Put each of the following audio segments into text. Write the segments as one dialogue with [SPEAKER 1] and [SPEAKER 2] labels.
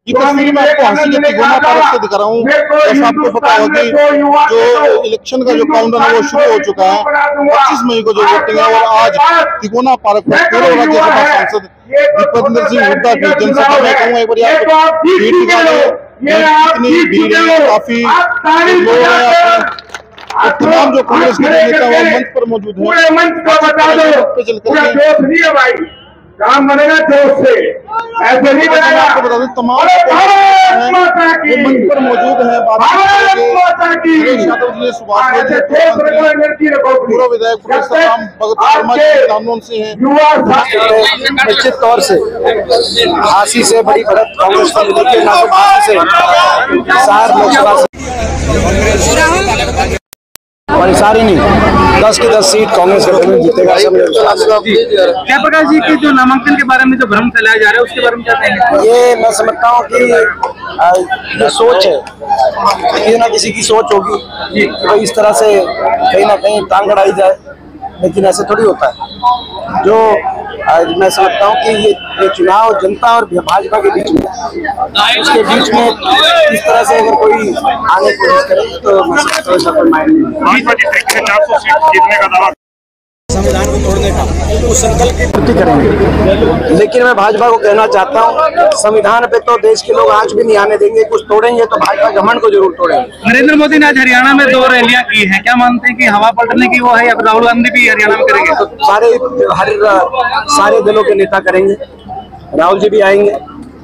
[SPEAKER 1] ये तस्वीर मैं आपको हांसी के तिकोना पार्क से दिखा रहा हूँ। जैसा आपको पता होगा कि जो इलेक्शन का जो काउंटडाउन है वो शुरू हो चुका है। 25 मई को जो वोटिंग है और आज तिकोना पार्क में पूर्व राज्यसभा सांसद दीपेंद्र सिंह हुड्डा की जनसभा में कहूँगा एक बार आप भीड़ दिखा दो, कितनी भीड़ है, काफी लोग हैं। तो तमाम जो कांग्रेस के नेता वो मंच पर मौजूद है। मंच को बता दो भाई, काम बनेगा जोश से, ऐसे नहीं बनेगा। आपको बता दें तमाम वो मंच पर मौजूद है। पूर्व विधायक प्रोफेसर भगत शर्मा जी रामनोन से हैं।
[SPEAKER 2] निश्चित तौर से झांसी से बड़ी बढ़त कांग्रेस को मिली के झांसी से हिसार लोकसभा और हिसार ही नहीं 10 की 10 सीट कांग्रेस गठबंधन जीतेगा।
[SPEAKER 3] जयप्रकाश जी के जो नामांकन के बारे में जो भ्रम फैलाया जा रहा है उसके बारे में क्या कहेंगे?
[SPEAKER 2] ये मैं समझता हूँ कि ये सोच है, किसी ना किसी की सोच होगी कि भाई इस तरह से कहीं ना कहीं टांग अड़ाई जाए, लेकिन ऐसे थोड़ी होता है। जो मैं समझता हूँ कि ये चुनाव जनता और भाजपा के बीच में, उसके बीच में इस तरह से अगर कोई आने की कोशिश करे तो मैं समझता हूँ सफल माइंड नहीं।
[SPEAKER 3] 400 सीट जीतने का दावा
[SPEAKER 2] संविधान को तोड़ने का उस संकल्प की पूर्ति करेंगे, लेकिन मैं भाजपा को कहना चाहता हूँ संविधान पे तो देश के लोग आज भी नहीं आने देंगे। कुछ तोड़ेंगे तो भाजपा घमंड को जरूर तोड़ेंगे।
[SPEAKER 3] नरेंद्र मोदी ने आज हरियाणा में 2 रैलियां की हैं, क्या मानते हैं कि हवा पलटने की वो है? अब राहुल गांधी भी हरियाणा में करेंगे
[SPEAKER 2] तो सारे दलों के नेता करेंगे। राहुल जी भी आएंगे,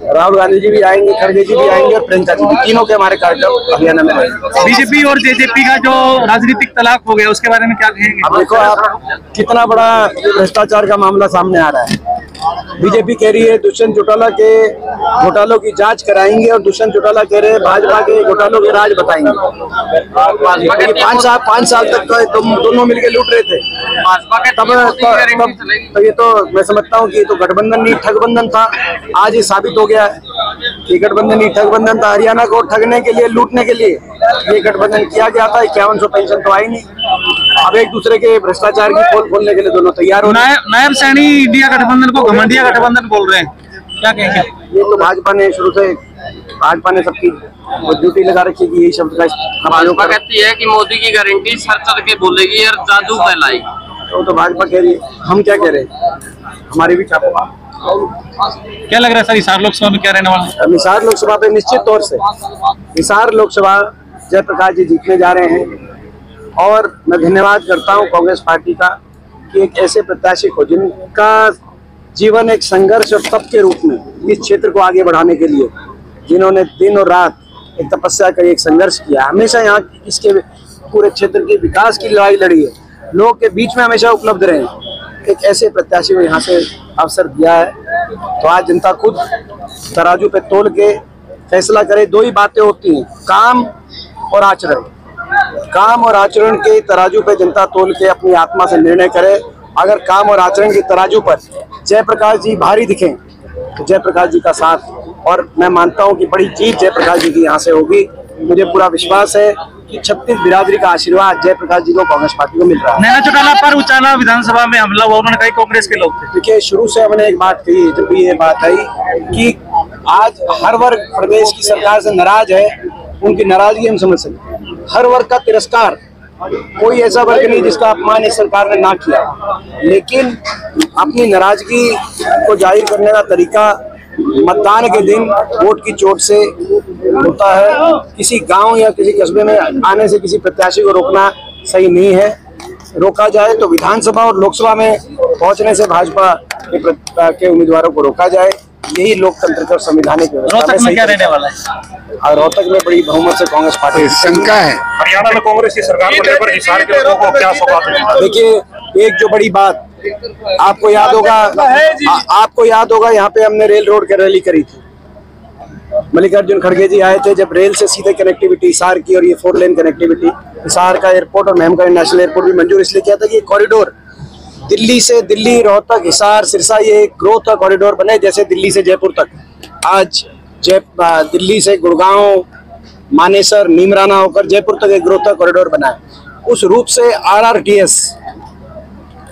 [SPEAKER 2] राहुल गांधी जी भी आएंगे, खड़गे जी भी आएंगे और प्रियंका जी भी, तीनों के हमारे कार्यक्रम हरियाणा में रहेंगे।
[SPEAKER 3] बीजेपी और जेजेपी का जो राजनीतिक तलाक हो गया उसके बारे में क्या कहेंगे?
[SPEAKER 2] अब देखो आप कितना बड़ा भ्रष्टाचार का मामला सामने आ रहा है। बीजेपी कह रही है दुष्यंत चौटाला के घोटालों की जांच कराएंगे और दुष्यंत चौटाला कह रहे हैं भाजपा के घोटालों के राज बताएंगे। 5 साल तक तुम दोनों मिलकर लूट रहे थे, तब ये तो मैं समझता हूँ कि ये तो गठबंधन नहीं ठगबंधन था। आज ये साबित हो गया है कि गठबंधन नहीं ठगबंधन था। हरियाणा को ठगने के लिए, लूटने के लिए ये गठबंधन किया गया था। 5100 पेंशन तो आई नहीं। अब एक दूसरे के भ्रष्टाचार की पोल खोलने के लिए दोनों तैयार हो रहे हैं।
[SPEAKER 3] नायब सैनी इंडिया गठबंधन को घमंडिया गठबंधन बोल रहे हैं, क्या कहेंगे?
[SPEAKER 2] ये तो भाजपा ने शुरू से, भाजपा ने सबकी ड्यूटी लगा रखी कि यही शब्द का
[SPEAKER 4] भाजपा कहती है कि मोदी की गारंटी सर चढ़ के बोलेगी और जादू फैलाई।
[SPEAKER 2] तो भाजपा कह रही है, हम क्या कह रहे हैं? हमारी भी छापा।
[SPEAKER 3] क्या लग रहा है सर हिसार लोकसभा में क्या रहने वाला है?
[SPEAKER 2] हिसार लोकसभा पे निश्चित तौर से हिसार लोकसभा जयप्रकाश जी जीतने जा रहे हैं। और मैं धन्यवाद करता हूं कांग्रेस पार्टी का कि एक ऐसे प्रत्याशी को जिनका जीवन एक संघर्ष और तप के रूप में इस क्षेत्र को आगे बढ़ाने के लिए, जिन्होंने दिन और रात एक तपस्या कर एक संघर्ष किया, हमेशा यहाँ इसके पूरे क्षेत्र के विकास की लड़ाई लड़ी है, लोगों के बीच में हमेशा उपलब्ध रहे, एक ऐसे प्रत्याशी को यहाँ से अवसर दिया है। तो आज जनता खुद तराजू पे तोल के फैसला करे। 2 ही बातें होती हैं, काम और आचरण। काम और आचरण के तराजू पे जनता तोल के अपनी आत्मा से निर्णय करे। अगर काम और आचरण के तराजू पर जयप्रकाश जी भारी दिखें तो जयप्रकाश जी का साथ, और मैं मानता हूं कि बड़ी जीत जयप्रकाश जी की यहाँ से होगी। मुझे पूरा विश्वास है कि 36 बिरादरी का आशीर्वाद जयप्रकाश जी को कांग्रेस पार्टी को मिल रहा है।
[SPEAKER 3] नैना चौटाला पर उचाला विधानसभा में हमला हुआ, उन्होंने कहा कांग्रेस के लोग थे।
[SPEAKER 2] देखिए शुरू से हमने एक बात कही, जब भी ये बात आई कि आज हर वर्ग प्रदेश की सरकार से नाराज है, उनकी नाराजगी हम समझ सकते हैं। हर वर्ग का तिरस्कार, कोई ऐसा वर्ग नहीं जिसका अपमान इस सरकार ने ना किया, लेकिन अपनी नाराजगी को जाहिर करने का तरीका मतदान के दिन वोट की चोट से होता है। किसी गांव या किसी कस्बे में आने से किसी प्रत्याशी को रोकना सही नहीं है। रोका जाए तो विधानसभा और लोकसभा में पहुंचने से भाजपा के उम्मीदवारों को रोका जाए, यही लोकतंत्र का संवैधानिक व्यवस्था।
[SPEAKER 3] रोहतक में क्या रहने वाला है?
[SPEAKER 2] और रोहतक में बड़ी बहुमत से कांग्रेस पार्टी शंका है।
[SPEAKER 3] हरियाणा में कांग्रेस की सरकार बनने पर हिसार के लोगों को क्या सौगात मिलेगा?
[SPEAKER 2] देखिए एक जो बड़ी बात आपको याद होगा यहाँ पे हमने रेल रोड की रैली करी थी। मल्लिकार्जुन खड़गे जी आए थे, जब रेल से सीधे कनेक्टिविटी हिसार की और ये 4 लेन कनेक्टिविटी हिसार का एयरपोर्ट और मेहमगढ़ इंटरनेशनल एयरपोर्ट भी मंजूर इसलिए किया था कि ये कॉरिडोर दिल्ली से, दिल्ली रोहतक हिसार सिरसा, ये एक ग्रोथ का कॉरिडोर बने, जैसे दिल्ली से जयपुर तक। आज दिल्ली से गुड़गांव, मानेसर, नीमराना होकर जयपुर तक एक ग्रोथ का कॉरिडोर बना है। उस रूप से RRTS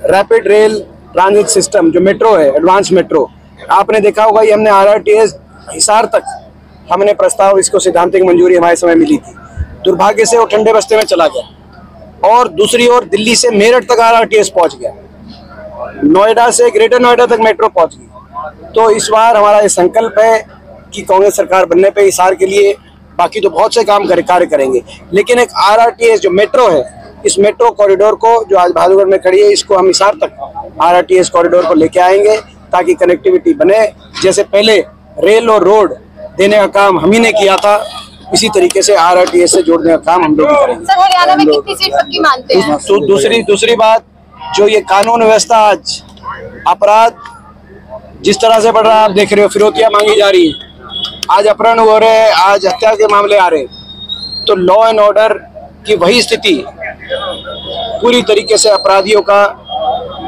[SPEAKER 2] rapid rail transit system जो मेट्रो है, एडवांस मेट्रो, आपने देखा होगा, ये हमने RRTS हिसार तक हमने प्रस्ताव, इसको सैद्धांतिक मंजूरी हमारे समय मिली थी। दुर्भाग्य से वो ठंडे बस्ते में चला गया। और दूसरी ओर दिल्ली से मेरठ तक RRTS पहुंच गया, नोएडा से ग्रेटर नोएडा तक मेट्रो पहुंच गई। तो इस बार हमारा ये संकल्प है कि कांग्रेस सरकार बनने पे हिसार के लिए बाकी तो बहुत से कार्य करेंगे, लेकिन एक RRTS जो मेट्रो है, इस मेट्रो कॉरिडोर को जो आज बहादुरगढ़ में खड़ी है, इसको हम हिसार तक RRTS कॉरिडोर को लेके आएंगे ताकि कनेक्टिविटी बने। जैसे पहले रेल और रोड देने का काम हम ही ने किया था, इसी तरीके से RRTS से जोड़ने का काम हम लोग भी करेंगे।
[SPEAKER 5] सर, हरियाणा में कितनी सीट पक्की मानते हैं?
[SPEAKER 2] तो दूसरी बात, जो ये कानून व्यवस्था, आज अपराध जिस तरह से बढ़ रहा है, आप देख रहे हो, फिरौतियां मांगी जा रही है, आज अपहरण हो रहे हैं, आज हत्या के मामले आ रहे हैं। तो लॉ एंड ऑर्डर की वही स्थिति, पूरी तरीके से अपराधियों का,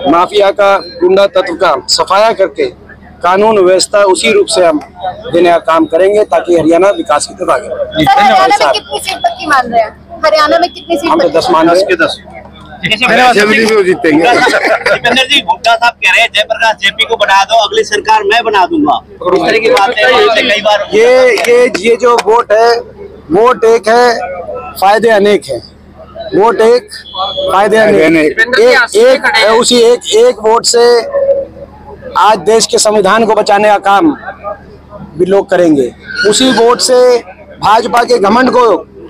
[SPEAKER 2] माफिया का, गुंडा तत्व का सफाया करके कानून व्यवस्था उसी रूप से हम देने का काम करेंगे ताकि हरियाणा विकास की तरफ आगे बढ़े।
[SPEAKER 5] हरियाणा में कितनी सीट पक्की मान रहे हैं? हरियाणा में कितनी सीट?
[SPEAKER 2] हम तो 10 मान रहे हैं।
[SPEAKER 1] 10
[SPEAKER 2] जीतेंगे।
[SPEAKER 6] दीपेंद्र जी, भुट्टा साहब कह रहे हैं जयप्रकाश जेपी को बना दो, अगली सरकार मैं बना दूंगा, इस तरह की बातें कई बार।
[SPEAKER 2] ये जो वोट है, वोट एक है, फायदे अनेक है। वोट एक, फायदे अनेक। उसी एक वोट से आज देश के संविधान को बचाने का काम भी लोग करेंगे, उसी वोट से भाजपा के घमंड को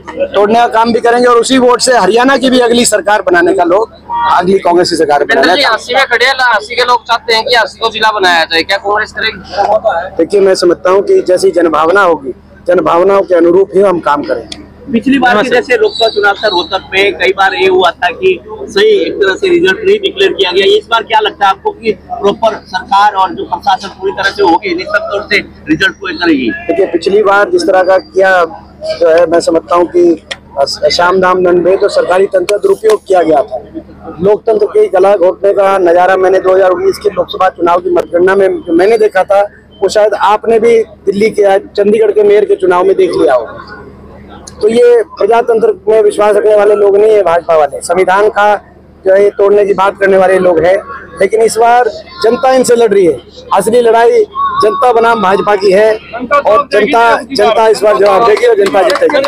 [SPEAKER 2] तोड़ने का काम भी करेंगे, और उसी वोट से हरियाणा की भी अगली सरकार बनाने का लोग, अगली कांग्रेस की सरकार बनाने का।
[SPEAKER 4] 80 में खड़े हैं, 80 के लोग चाहते हैं कि 80 को जिला बनाया जाए, क्या कांग्रेस करेगी?
[SPEAKER 2] देखिए, मैं समझता हूँ कि जैसी जनभावना होगी, जनभावनाओं के अनुरूप ही हम काम करेंगे।
[SPEAKER 6] पिछली बार की जैसे लोकसभा चुनाव था रोहतक में कई बार ये हुआ था कि सही एक तरह से रिजल्ट नहीं डिक्लेयर किया गया, इस बार क्या लगता है आपको कि प्रॉपर सरकार और जो प्रशासन पूरी तरह से होगी, निश्चित तौर से रिजल्ट को करेगी?
[SPEAKER 2] देखिए, पिछली बार जिस तरह का किया जो है, मैं समझता हूँ कि शाम दाम दंड में तो सरकारी तंत्र दुरुपयोग किया गया था। लोकतंत्र की गला घोटने का नजारा मैंने 2019 के लोकसभा चुनाव की मतगणना में जो मैंने देखा था, वो शायद आपने भी दिल्ली के, चंडीगढ़ के मेयर के चुनाव में देख लिया होगा। तो ये प्रजातंत्र में विश्वास रखने वाले लोग नहीं है भाजपा वाले, संविधान का जो है तोड़ने की बात करने वाले लोग हैं। लेकिन इस बार जनता इनसे लड़ रही है, असली लड़ाई जनता बनाम भाजपा की है, और जनता इस बार जवाब देगी और जनता जीतेगी।